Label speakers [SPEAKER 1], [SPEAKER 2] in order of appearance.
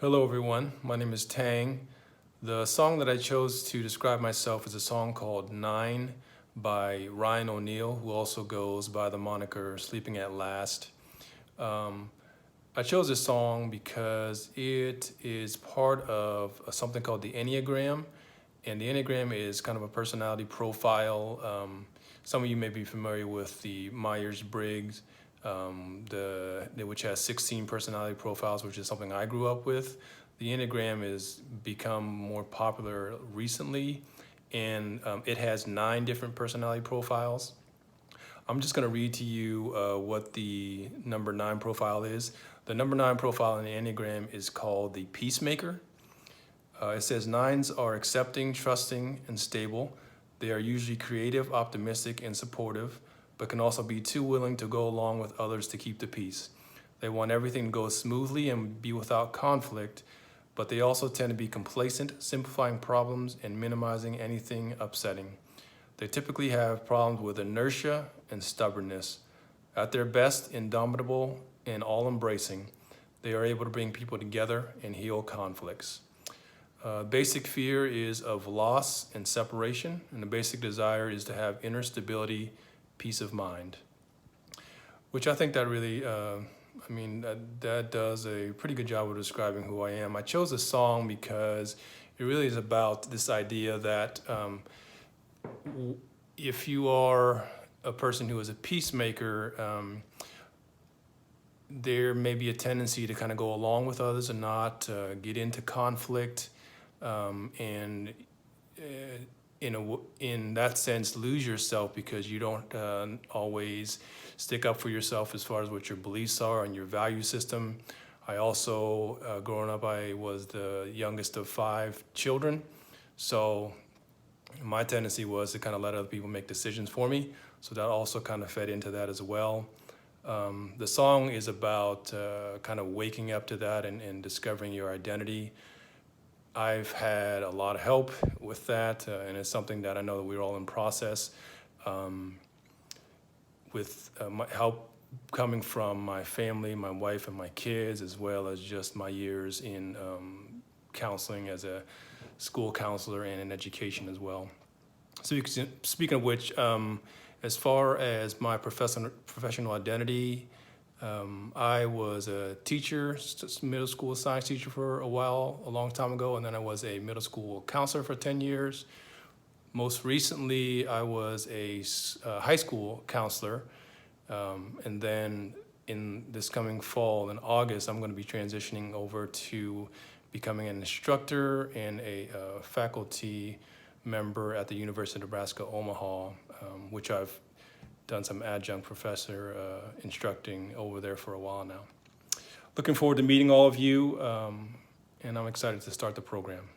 [SPEAKER 1] Hello everyone, my name is Tang. The song that I chose to describe myself is a song called 9 by Ryan O'Neal, who also goes by the moniker Sleeping at Last. I chose this song because it is part of something called the Enneagram, and the Enneagram is kind of a personality profile. Some of you may be familiar with the Myers-Briggs, which has 16 personality profiles, which is something I grew up with. The Enneagram has become more popular recently, and it has 9 different personality profiles. I'm just going to read to you what the number 9 profile is. The number 9 profile in the Enneagram is called the Peacemaker. It says 9s are accepting, trusting, and stable. They are usually creative, optimistic, and supportive, but can also be too willing to go along with others to keep the peace. They want everything to go smoothly and be without conflict, but they also tend to be complacent, simplifying problems and minimizing anything upsetting. They typically have problems with inertia and stubbornness. At their best, indomitable and all-embracing, they are able to bring people together and heal conflicts. Basic fear is of loss and separation, and the basic desire is to have inner stability, peace of mind, which I think that really, that does a pretty good job of describing who I am. I chose this song because it really is about this idea that if you are a person who is a peacemaker, there may be a tendency to kind of go along with others and not get into conflict, and in that sense lose yourself because you don't always stick up for yourself as far as what your beliefs are and your value system. I also, growing up, I was the youngest of 5 children, so my tendency was to kind of let other people make decisions for me, so that also kind of fed into that as well. The song is about kind of waking up to that and discovering your identity. I've had a lot of help with that, and it's something that I know that we're all in process with my help coming from my family, my wife and my kids, as well as just my years in counseling as a school counselor and in education as well. So speaking of which, as far as my professional identity, I was a teacher, middle school science teacher for a long time ago, and then I was a middle school counselor for 10 years. Most recently, I was a high school counselor, and then in this coming fall, in August, I'm going to be transitioning over to becoming an instructor and a faculty member at the University of Nebraska, Omaha, which I've done some adjunct professor instructing over there for a while now. Looking forward to meeting all of you, and I'm excited to start the program.